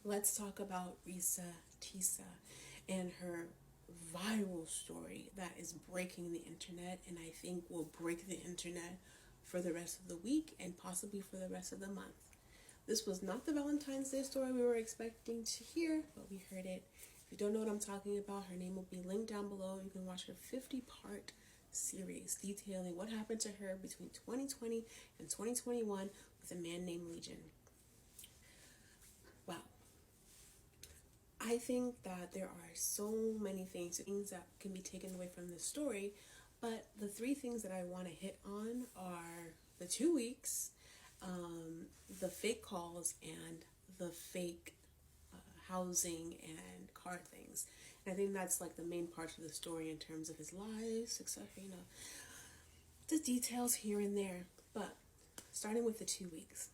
Let's talk about ReesaTeesa and her viral story that is breaking the internet, and I think will break the internet for the rest of the week and possibly for the rest of the month. This was not the Valentine's Day story we were expecting to hear, but we heard it. If you don't know what I'm talking about, her name will be linked down below. You can watch her 50-part series detailing what happened to her between 2020 and 2021 with a man named Legion. Wow. I think that there are so many things that can be taken away from this story, but the three things that I want to hit on are the 2 weeks, the fake calls, and the fake housing and car things. And I think that's like the main part of the story in terms of his lives, etc. The details here and there. But starting with the 2 weeks,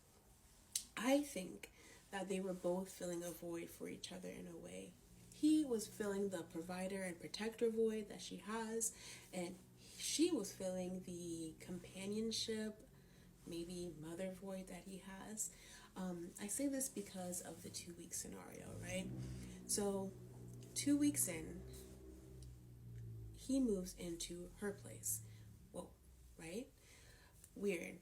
I think that they were both filling a void for each other in a way. He was filling the provider and protector void that she has, and she was filling the companionship, maybe mother void that he has. I say this because of the 2 week scenario, right? So, 2 weeks in, he moves into her place. Whoa, right? Weird.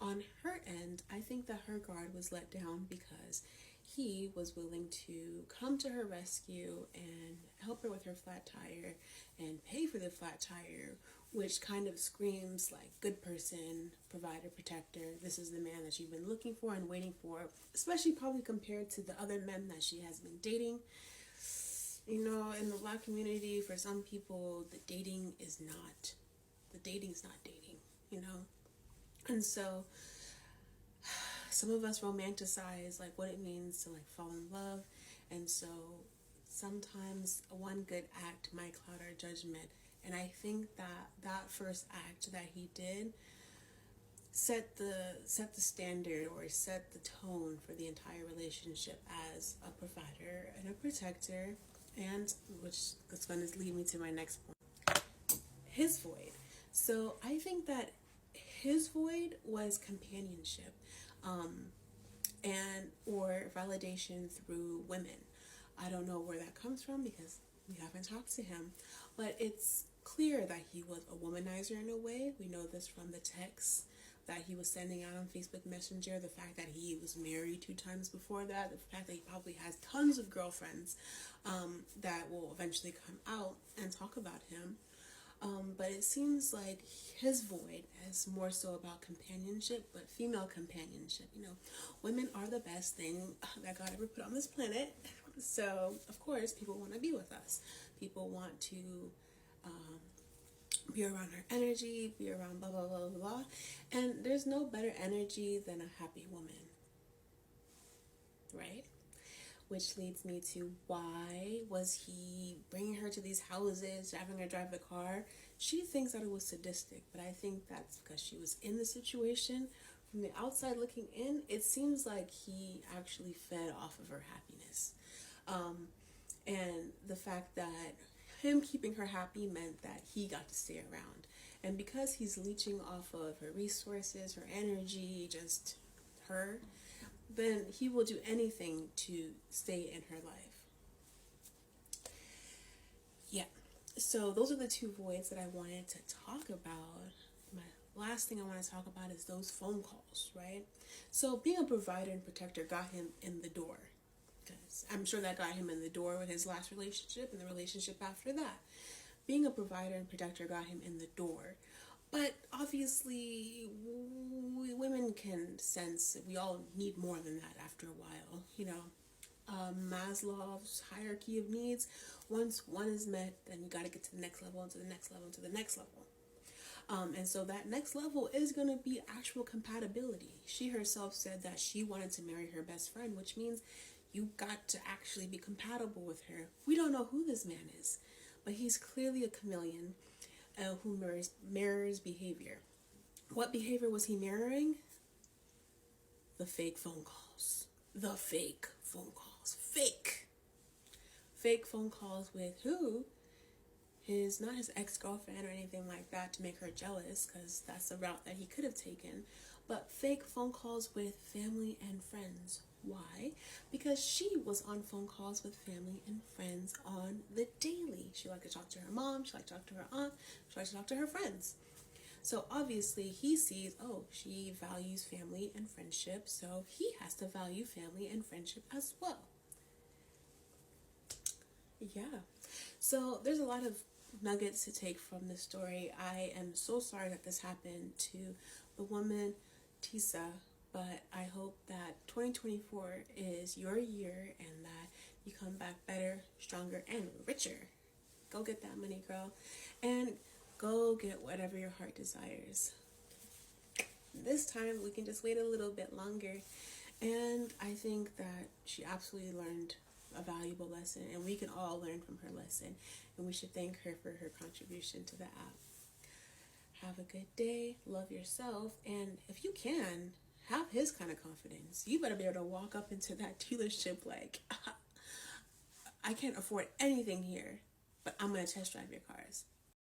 On her end, I think that her guard was let down because he was willing to come to her rescue and help her with her flat tire and pay for the flat tire, which kind of screams like good person, provider, protector. This is the man that you've been looking for and waiting for, especially probably compared to the other men that she has been dating. In the Black community, for some people, the dating is not dating, And so some of us romanticize like what it means to like fall in love, and so sometimes one good act might cloud our judgment. And I think that that first act that he did set the standard or set the tone for the entire relationship as a provider and a protector, and which is going to lead me to my next point, his void. So I think that his void was companionship, and or validation through women. I don't know where that comes from because we haven't talked to him, but it's clear that he was a womanizer in a way. We know this from the texts that he was sending out on Facebook Messenger, the fact that he was married 2 times before that, the fact that he probably has tons of girlfriends that will eventually come out and talk about him. But it seems like his void is more so about companionship, but female companionship. Women are the best thing that God ever put on this planet. So, of course, people want to be with us. People want to be around our energy, be around blah, blah, blah, blah. And there's no better energy than a happy woman, right? Which leads me to why was he bringing her to these houses, having her drive the car? She thinks that it was sadistic, but I think that's because she was in the situation. From the outside looking in, it seems like he actually fed off of her happiness. And the fact that him keeping her happy meant that he got to stay around. And because he's leeching off of her resources, her energy, just her, then he will do anything to stay in her life. Yeah. So those are the two voids that I wanted to talk about. My last thing I want to talk about is those phone calls, right? So being a provider and protector got him in the door. Because I'm sure that got him in the door with his last relationship and the relationship after that. Being a provider and protector got him in the door. But obviously, women can sense we all need more than that after a while. Maslow's hierarchy of needs. Once one is met, then you got to get to the next level, and to the next level, and to the next level. And so that next level is going to be actual compatibility. She herself said that she wanted to marry her best friend, which means you got to actually be compatible with her. We don't know who this man is, but he's clearly a chameleon who mirrors behavior. What behavior was he mirroring? The fake phone calls. The fake phone calls. Fake. Fake phone calls with who? Not his ex-girlfriend or anything like that to make her jealous, because that's the route that he could have taken, but fake phone calls with family and friends. Why? Because she was on phone calls with family and friends on the daily. She liked to talk to her mom, she liked to talk to her aunt, she liked to talk to her friends. So obviously he sees, oh, she values family and friendship, so he has to value family and friendship as well. Yeah. So there's a lot of nuggets to take from this story. I am so sorry that this happened to the woman, Tisa, but I hope that 2024 is your year and that you come back better, stronger, and richer. Go get that money, girl. And go get whatever your heart desires. This time we can just wait a little bit longer. And I think that she absolutely learned a valuable lesson, and we can all learn from her lesson. And we should thank her for her contribution to the app. Have a good day, love yourself, and if you can, have his kind of confidence. You better be able to walk up into that dealership like, I can't afford anything here, but I'm going to test drive your cars.